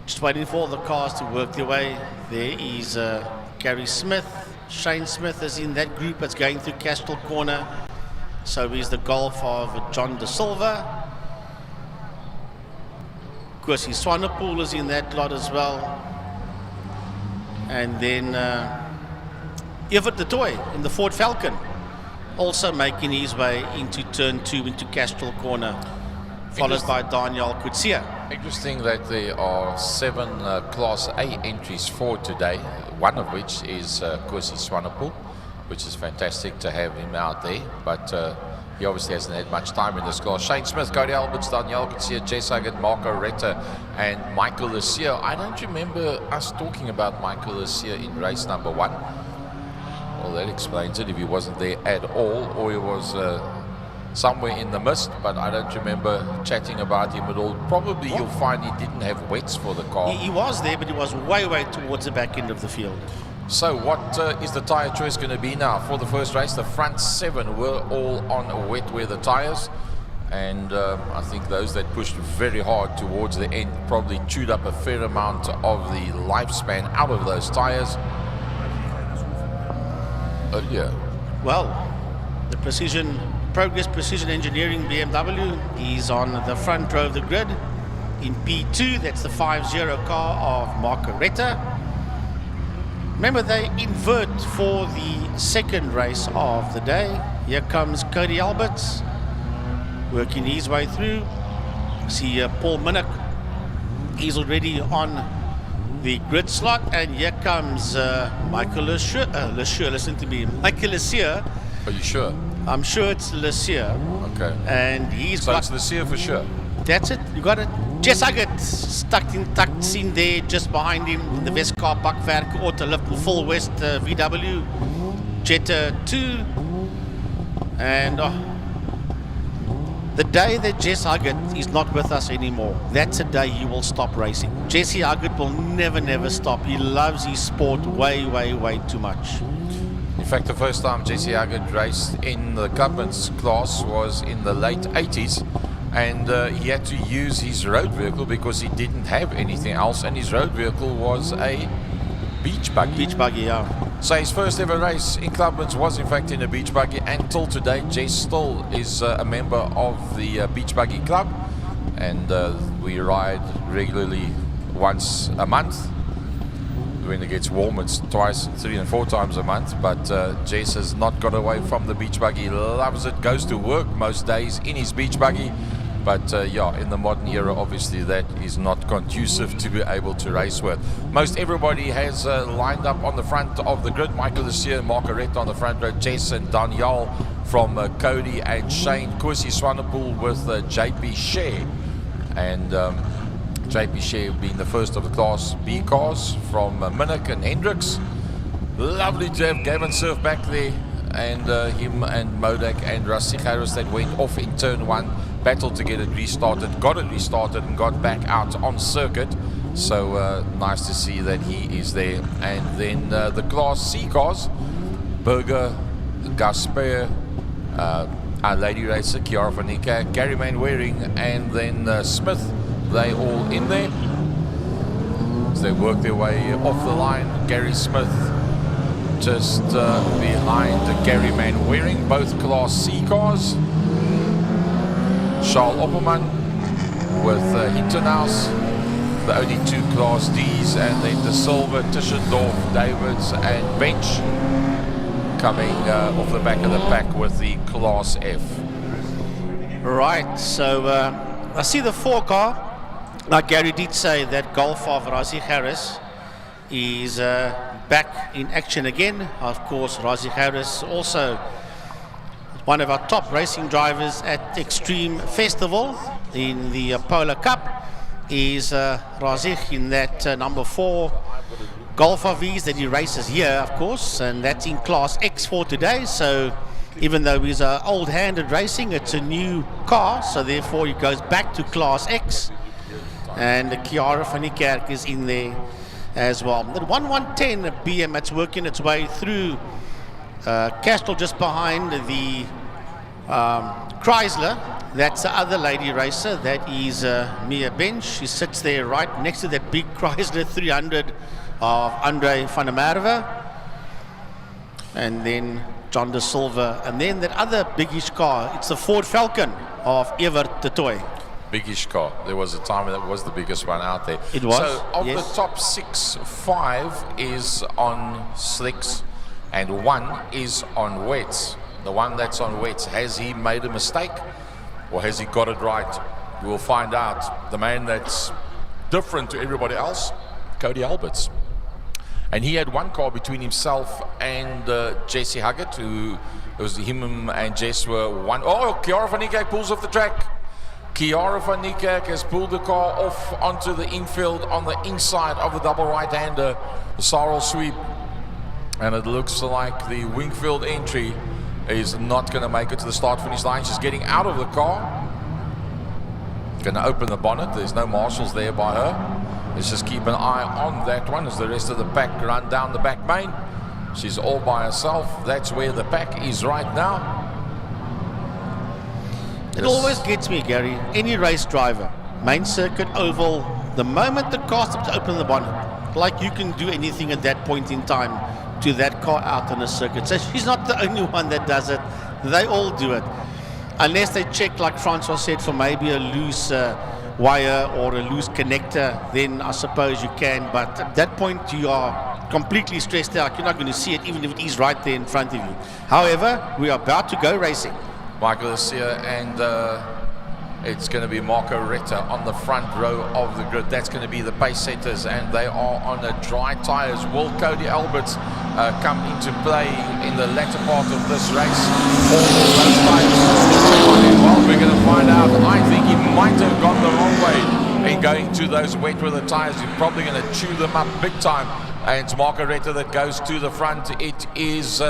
Just waiting for all the cars to work their way. There is Gary Smith. Shane Smith is in that group that's going through Castile Corner. So is the Golf of John De Silva. Of course, his Swanepoel is in that lot as well. And then Evert de Toy in the Ford Falcon, also making his way into turn 2 into Castile Corner, followed by Daniel Kutsia. Interesting that there are 7 Class A entries for today, one of which is Kosi Swanepoel, which is fantastic to have him out there, but he obviously hasn't had much time in this class. Shane Smith, Cody Alberts, Daniel Kutsia, Jess Huggett, Marco Retta, and Michael Lucia. I don't remember us talking about Michael Lucia in race number 1. Well, that explains it, if he wasn't there at all, or he was somewhere in the mist, but I don't remember chatting about him at all. Probably you'll find he didn't have wets for the car. He was there, but he was way towards the back end of the field. So what is the tyre choice going to be now for the first race? The front 7 were all on wet weather tyres, and I think those that pushed very hard towards the end probably chewed up a fair amount of the lifespan out of those tyres. Yeah. Well, the Progress Precision Engineering BMW is on the front row of the grid in P2. That's the 5-0 car of Marco Retta. Remember, they invert for the second race of the day. Here comes Cody Alberts working his way through. See Paul Minnick, he's already on the grid slot, and here comes Michael Lesieur, listen to me, Michael Lesieur. Are you sure? I'm sure it's Lesieur. Okay. And he's so it's Lesieur for sure. That's it, you got it. Jess Huggett tucked in there just behind him in the Westcar Bakwerk Autolift Full West VW Jetta 2. And the day that Jess Huggett is not with us anymore, that's a day he will stop racing. Jesse Huggett will never stop. He loves his sport way too much. In fact, the first time Jesse Huggett raced in the Clubman's class was in the late 80s, and he had to use his road vehicle because he didn't have anything else, and his road vehicle was a beach buggy. Beach buggy, yeah. So his first ever race in Clubman's was in fact in a beach buggy, and till today Jess still is a member of the beach buggy club, and we ride regularly once a month. When it gets warm, it's twice, 3 and 4 times a month, but Jess has not got away from the beach buggy. He loves it, goes to work most days in his beach buggy, but yeah, in the modern era obviously that is not conducive to be able to race with. Most everybody has lined up on the front of the grid. Michael Lucia and Marco Retta on the front row, Jess and Daniel from Cody and Shane, Kosi Swanepoel with JP Share, and JP Share being the first of the Class B cars from Minnick and Hendricks. Lovely to have Gavin Surf back there, and him and Modak and Rassi Harris that went off in turn 1, battled to get it restarted, got it restarted and got back out on circuit. So nice to see that he is there. And then the Class C cars, Berger, Gasper, Our Lady Racer, Chiara van Niekerk, Gary Manwaring, and then Smith. They all in there as they work their way off the line. Gary Smith just behind Gary Manwaring, both Class C cars. Charles Opperman with Hintenhaus, the only 2 Class Ds, and then De Silva, Tischendorf, Davids and Bench coming off the back of the pack with the Class F. Right, so I see the 4 car. Like Gary did say, that Golf of Rassi Harris is back in action again. Of course, Rassi Harris also one of our top racing drivers at Extreme Festival in the Polar Cup is Rassi in that number 4 Golf of his that he races here, of course, and that's in Class X for today. So even though he's old-handed racing, it's a new car, so therefore he goes back to Class X. And the Chiara van Niekerk is in there as well. The 1110 BM that's working its way through Castile just behind the Chrysler. That's the other lady racer. That is Mia Bench. She sits there right next to that big Chrysler 300 of Andre van der Merwe. And then John De Silva. And then that other biggish car, it's the Ford Falcon of Evert de Tooy. Biggish car. There was a time when that was the biggest one out there. It was. So of yes. the top 6, 5 is on slicks and 1 is on wets. The one that's on wets, has he made a mistake or has he got it right? We'll find out. The man that's different to everybody else, Cody Alberts. And he had one car between himself and Jesse Huggett, who it was him and Jess were one. Oh, Chiara van Niekerk pulls off the track. Chiara van Niekerk has pulled the car off onto the infield on the inside of the double right-hander, the Sarl sweep. And it looks like the Wingfield entry is not going to make it to the start-finish line. She's getting out of the car. Going to open the bonnet. There's no marshals there by her. Let's just keep an eye on that one as the rest of the pack run down the back main. She's all by herself. That's where the pack is right now. It always gets me, Gary. Any race driver, main circuit, oval, the moment the car stops, open the bonnet. Like you can do anything at that point in time to that car out on a circuit. So she's not the only one that does it. They all do it. Unless they check, like Francois said, for maybe a loose wire or a loose connector, then I suppose you can. But at that point, you are completely stressed out. You're not going to see it, even if it is right there in front of you. However, we are about to go racing. Michael is here, and it's going to be Marco Retta on the front row of the grid. That's going to be the pace setters, and they are on the dry tires. Will Cody Alberts come into play in the latter part of this race? All those tires. Well, we're going to find out. I think he might have gone the wrong way in going to those wet weather tires. He's probably going to chew them up big time. And it's Marco Retta that goes to the front. It is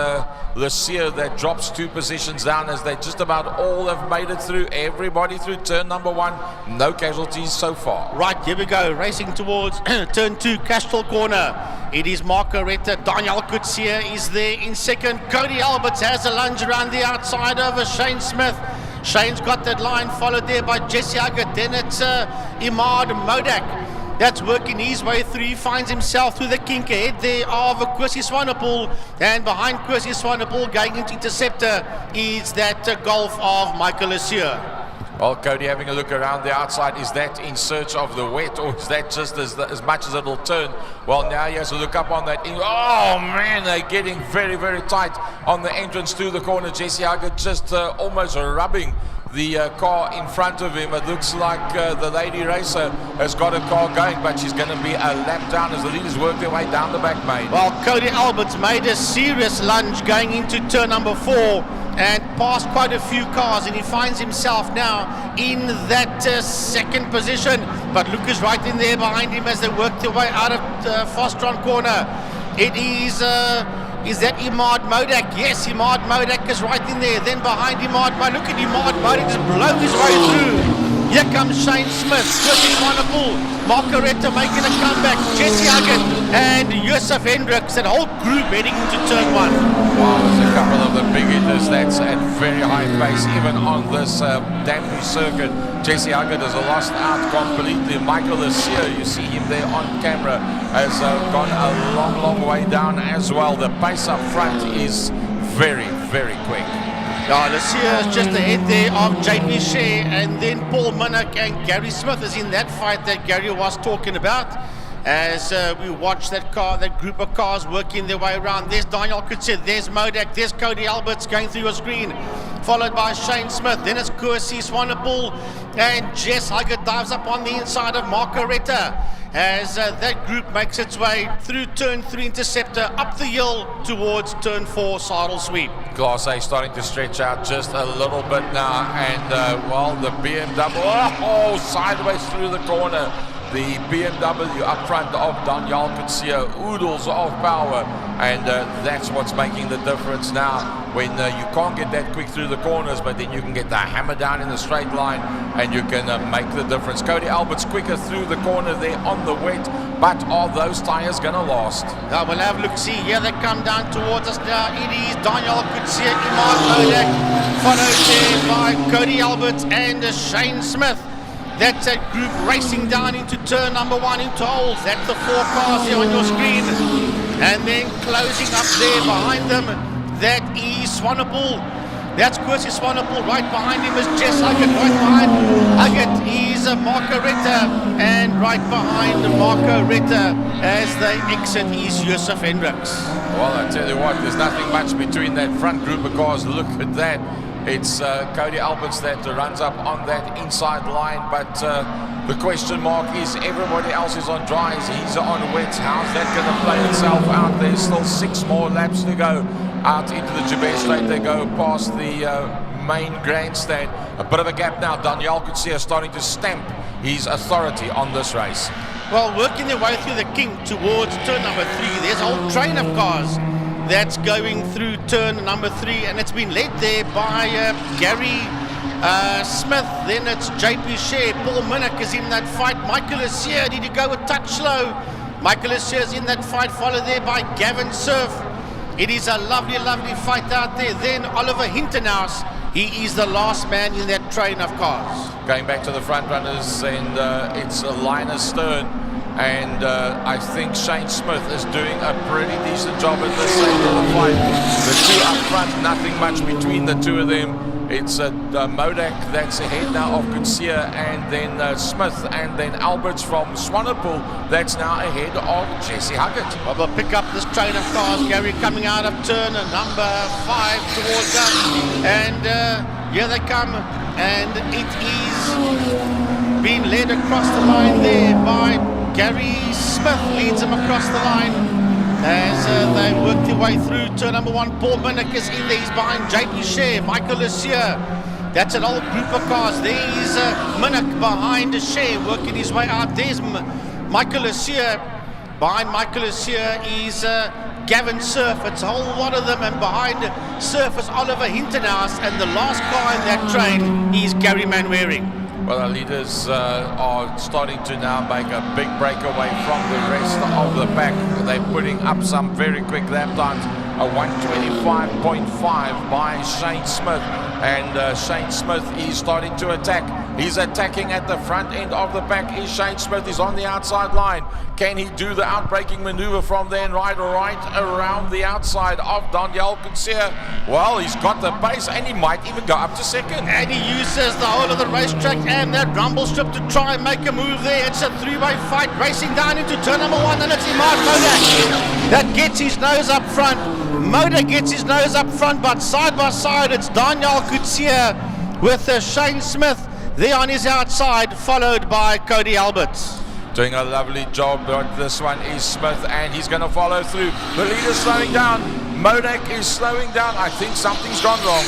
Lucia that drops 2 positions down as they just about all have made it through. Everybody through turn number 1. No casualties so far. Right, here we go. Racing towards turn 2, Castro corner. It is Marco Retta. Daniel Kutsia is there in second. Cody Alberts has a lunge around the outside over Shane Smith. Shane's got that line followed there by Jesse Huggett. Then it's Imad Modak. That's working his way through. He finds himself through the kink ahead there of Kwesi Swanepoel. And behind Kwesi Swanepoel going into interceptor is that Golf of Michael Lucia. Well, Cody having a look around the outside. Is that in search of the wet, or is that just as much as it'll turn? Well, now he has to look up on that. Oh, man, they're getting very, very tight on the entrance to the corner. Jesse Huggett just almost rubbing the car in front of him. It looks like the lady racer has got a car going, but she's going to be a lap down as the leaders work their way down the back main. Well, Cody Alberts made a serious lunge going into turn number 4 and passed quite a few cars, and he finds himself now in that second position. But Luke is right in there behind him as they work their way out of Fostron corner. It is that Imad Modak? Yes, Imad Modak is right in there. Then behind Imad Modak, look at Imad Modak just blow his way through. Here comes Shane Smith, Kwesi Swanepoel, Marco Retta making a comeback, Jesse Huggett and Josef Hendricks, that whole group heading into turn 1. Wow, there's a couple of the big hitters. That's at very high pace, even on this Danbury circuit. Jesse Huggett has lost out completely. Michael Lucia, you see him there on camera, has gone a long, long way down as well. The pace up front is very, very quick. Yeah, Lucia is just ahead there of JP Shea, and then Paul Minnick and Gary Smith is in that fight that Gary was talking about. As we watch that group of cars working their way around. There's Daniel Kutsia, there's Modak, there's Cody Alberts going through your screen, followed by Shane Smith. Then it's Kwesi Swanepoel, and Jess Huggett dives up on the inside of Marco Retta as that group makes its way through turn 3 interceptor, up the hill towards turn 4 saddle sweep. Class A starting to stretch out just a little bit now, and well, the BMW sideways through the corner. The BMW up front of Daniel Kutsia oodles of power, and that's what's making the difference now, when you can't get that quick through the corners, but then you can get the hammer down in the straight line and you can make the difference. Cody Alberts quicker through the corner there on the wet. but are those tyres going to last? Now we'll have a look, see, here they come down towards us now. It is Daniel Kutsia, Imad Modak, followed there by Cody Alberts and Shane Smith. That's that group racing down into turn number 1 into holes. That's the 4 cars here on your screen. And then closing up there behind them, that is Swanepoel. That's Quincy Swanepoel. Right behind him is Jess Huggett. Right behind Huggett is Marco Ritter. And right behind Marco Ritter as they exit is Josef Hendricks. Well, I tell you what, there's nothing much between that front group of cars. Look at that. It's Cody Alberts that runs up on that inside line, but the question mark is everybody else is on dries, he's on wets. How's that going to play itself out? There's still 6 more laps to go out into the Jabez Straight. They go past the main grandstand. A bit of a gap now. Daniel Kutsia starting to stamp his authority on this race. Well, working their way through the kink towards turn number 3, there's a whole train of cars that's going through turn number 3, and it's been led there by Gary Smith. Then it's JP Shea. Paul Minnick is in that fight. Michael Assier, did he go a touch slow? Michael Assier is in that fight, followed there by Gavin Surf. It is a lovely, lovely fight out there. Then Oliver Hintenhouse, he is the last man in that train of cars. Going back to the front runners, and it's Linus Stern. And I think Shane Smith is doing a pretty decent job at this stage of the fight. The 2 up front, nothing much between the 2 of them. It's Modak that's ahead now of Kutsia, and then Smith, and then Alberts from Swanepoel that's now ahead of Jesse Huggett. Well, we'll pick up this train of cars, Gary, coming out of turn number 5 towards us. And here they come, and it is being led across the line there by Gary Smith. Leads them across the line as they work their way through turn number 1. Paul Minnick is in there. He's behind JP Shea, Michael Assier. That's an old group of cars. There's Minnick behind Shea, working his way out. There's Michael Assier. Behind Michael Assier is Gavin Surf. It's a whole lot of them, and behind Surf is Oliver Hintenhouse, and the last car in that train is Gary Manwaring. Well, our leaders are starting to now make a big breakaway from the rest of the pack. They're putting up some very quick lap times. A 125.5 by Shane Smith. And Shane Smith is starting to attack. He's attacking at the front end of the pack. Is Shane Smith. He's on the outside line. Can he do the outbraking maneuver from there and right around the outside of Daniel Kutsia? Well, he's got the pace, and he might even go up to second. And he uses the whole of the racetrack and that rumble strip to try and make a move there. It's a 3-way fight racing down into turn number 1, and it's Imad Modak that gets his nose up front. Modak gets his nose up front, but side by side it's Daniel Kutsia with Shane Smith there on his outside, followed by Cody Alberts. Doing a lovely job, but this one is Smith, and he's going to follow through. The leader's slowing down. Modak is slowing down. I think something's gone wrong.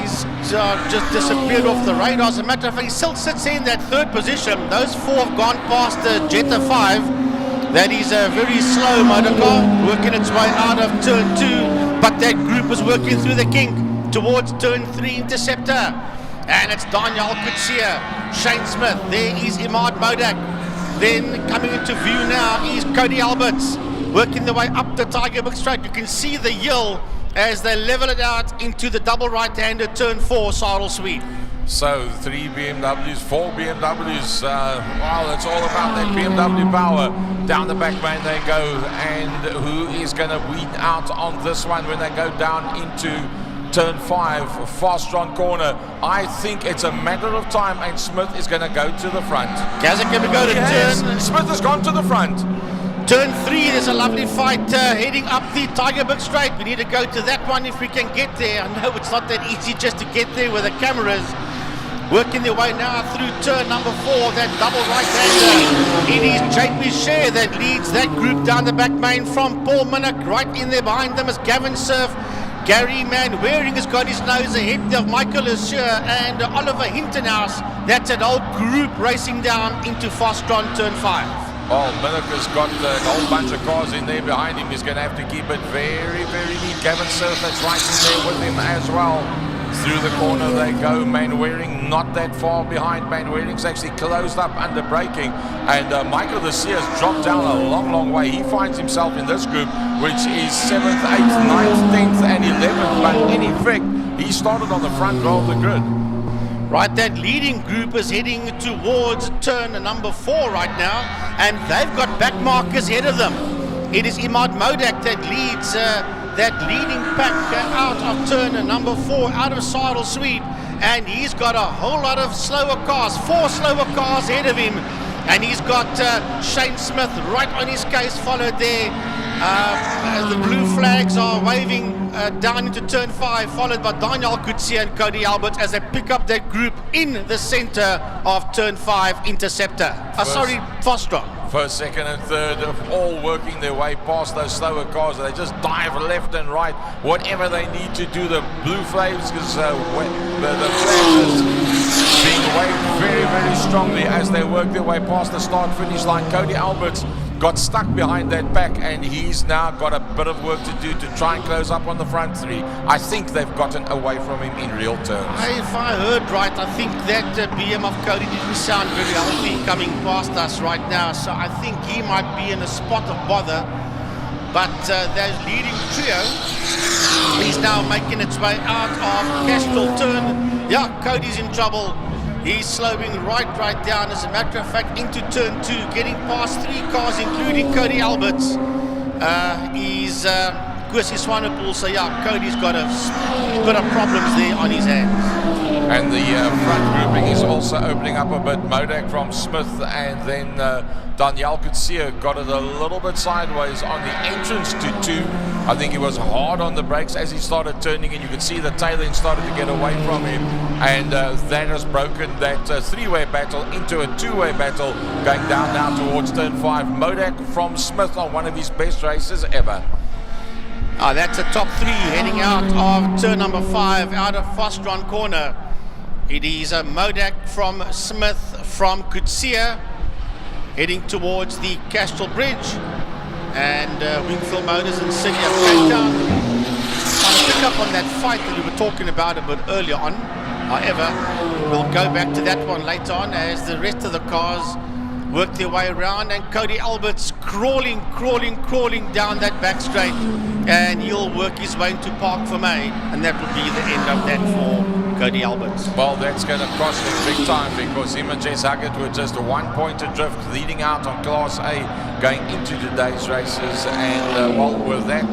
He's just disappeared off the radar. As a matter of fact, he still sits in that 3rd position. Those 4 have gone past the Jetta 5. That is a very slow motor car, working its way out of turn 2. But that group is working through the kink towards turn 3 Interceptor. And it's Daniel Kutsia, Shane Smith. There is Imad Modak. Then coming into view now is Cody Alberts, working their way up the Tiger Book Straight. You can see the yield as they level it out into the double right-hander turn 4, Sarl Sweet. So 3 BMWs, 4 BMWs. Well, it's all about that BMW power. Down the back lane they go, and who is going to weed out on this one when they go down into turn 5, fast run corner? I think it's a matter of time, and Smith is going to go to the front. Kazakh going to go to turn. Smith has gone to the front. Turn 3, there's a lovely fight heading up the Tiger Book Straight. We need to go to that one if we can get there. I know it's not that easy just to get there with the cameras. Working their way now through turn number 4, that double right-hander. It is JP Shea that leads that group down the back main from Paul Minnick. Right in there behind them is Gavin Surf. Gary Manwaring has got his nose ahead of Michael Assier and Oliver Hintenhouse. That's an old group racing down into fast run turn 5. Well, Minnick has got a whole bunch of cars in there behind him. He's going to have to keep it very, very neat. Gavin Surf, that's right in there with him as well. Through the corner they go. Manwaring not that far behind. Manwaring's actually closed up under braking, and Michael de Sears dropped down a long way. He finds himself in this group, which is 7th, 8th, 9th, 10th and 11th, but in effect he started on the front row of the grid. Right, that leading group is heading towards turn number 4 right now, and they've got back markers ahead of them. It is Imad Modak that leads that leading pack out of turn number 4, out of Sidle Sweep, and he's got a whole lot of slower cars, 4 slower cars ahead of him, and he's got Shane Smith right on his case, followed there. The blue flags are waving down into turn 5, followed by Daniel Kutsia and Cody Albert as they pick up that group in the center of turn 5 Interceptor. Fostron. First, second and third all working their way past those slower cars. They just dive left and right, whatever they need to do. The blue flags, because the flag is being waved very strongly as they work their way past the start-finish line. Cody Alberts got stuck behind that pack, and he's now got a bit of work to do to try and close up on the front 3. I think they've gotten away from him in real terms. If I heard right, I think that BM of Cody didn't sound very healthy coming past us right now, so I think he might be in a spot of bother. But that leading trio is now making its way out of Castrol turn. Yeah, Cody's in trouble. He's slowing right down, as a matter of fact, into turn 2, getting past 3 cars, including Cody Alberts. He's Kwesi Swanepoel, so yeah, Cody's got a bit of problems there on his hands. And the front grouping is also opening up a bit. Modak from Smith, and then Daniel Kutsia got it a little bit sideways on the entrance to 2. I think he was hard on the brakes as he started turning, and you could see the tail end started to get away from him, and that has broken that 3-way battle into a 2-way battle, going down now towards turn 5. Modak from Smith on one of his best races ever. That's a top 3 heading out of turn number 5, out of Fostron corner. It is Modak from Smith from Kutsia heading towards the Castrol Bridge, and Wingfield Motors and City of Cape Town trying to pick up on that fight that we were talking about a bit earlier on. However, we'll go back to that one later on as the rest of the cars work their way around, and Cody Alberts crawling down that back straight, and he'll work his way into Park for May, and that will be the end of that for Cody Alberts. Well, that's going to cost him big time, because him and Jess Huggett were just a 1-point adrift leading out on Class A going into today's races, and well, with that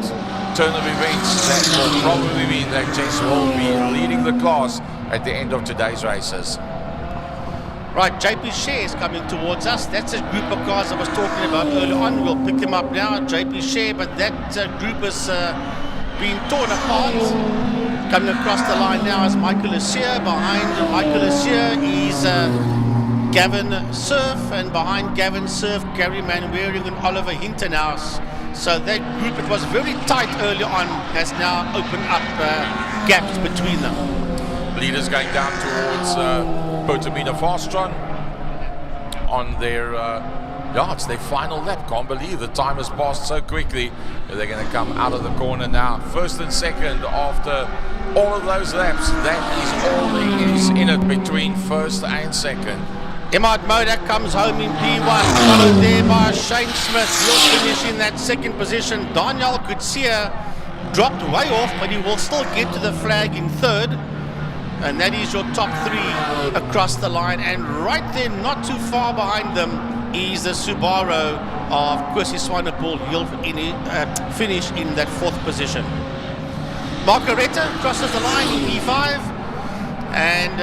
turn of events, that will probably mean that Jess will be leading the class at the end of today's races. Right, JP Share is coming towards us. That's a group of cars I was talking about earlier on. We'll pick them up now, JP Share, but that group has been torn apart. Coming across the line now is Michael Lucia. Behind Michael Lucia is Gavin Surf, and behind Gavin Surf, Gary Manwaring and Oliver Hintenhouse. So that group, it was very tight early on, has now opened up gaps between them. Leaders going down towards Botamina Fastron on their it's their final lap. Can't believe the time has passed so quickly. They're going to come out of the corner now, first and second after all of those laps. That is all there is in it between first and second. Imad Modak comes home in P1, followed there by Shane Smith. He'll finish in that second position. Daniel Kutsia dropped way off, but he will still get to the flag in third. And that is your top 3 across the line. And right there, not too far behind them, is the Subaru of Kwesi Swanepoel. He'll finish in that 4th position. Margareta crosses the line in P5. And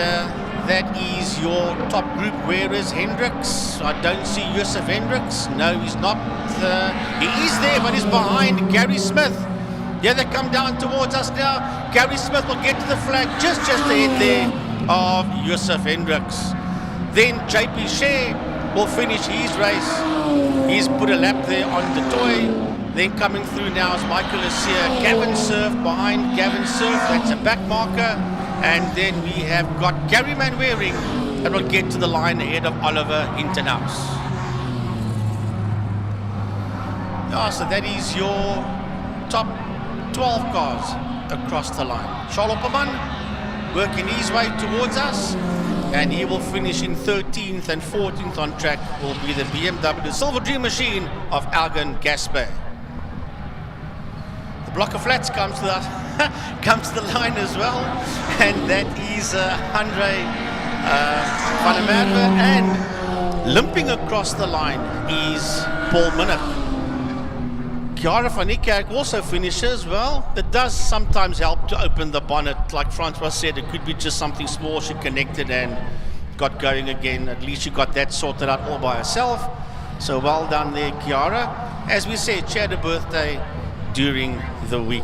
that is your top group. Where is Hendricks? I don't see Joseph Hendricks. No, he's not. He is there, but he's behind Gary Smith. Yeah, they come down towards us now. Gary Smith will get to the flag just ahead there of Joseph Hendricks. Then JP Shea will finish his race. He's put a lap there on the toy. Then coming through now is Michael Lucia. Gavin Surf behind Gavin Surf. That's a back marker. And then we have got Gary Manwaring and will get to the line ahead of Oliver Hintenhouse. So that is your top 12 cars across the line. Charles Opperman, working his way towards us, and he will finish in 13th and 14th on track. Will be the BMW Silver Dream Machine of Algan Gaspar. The block of flats comes to the line as well, and that is Andre van der Merwe, and limping across the line is Paul Minnick. Chiara van Niekerk also finishes well. It does sometimes help to open the bonnet. Like Francois said, it could be just something small. She connected and got going again. At least she got that sorted out all by herself. So well done there, Chiara. As we said, she had a birthday during the week.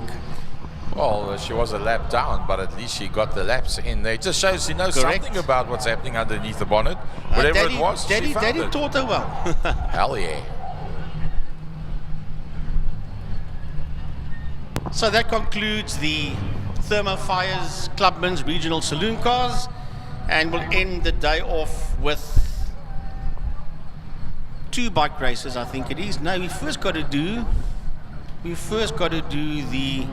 Well, she was a lap down, but at least she got the laps in there. It just shows she knows Correct. something about what's happening underneath the bonnet. Whatever it was, she found Daddy it. taught her well. Hell yeah. So that concludes the Thermo Fires Clubman's regional saloon cars, and we'll end the day off with 2 bike races, I think it is. No, we first got to do the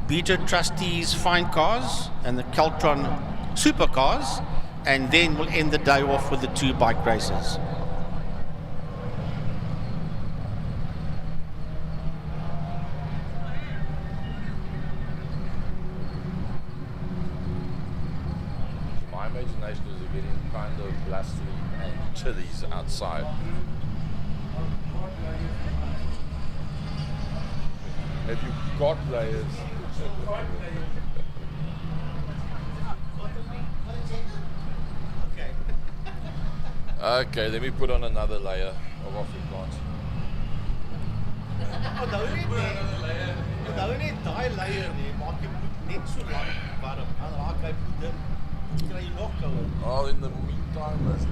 Beta Trustees Fine Cars and the Keltron Supercars, and then we'll end the day off with the 2 bike races. My imagination is getting kind of blustery and chillies outside. Have you got layers? Okay, let me put on another layer of Afrikaans. Oh, in the meantime, that's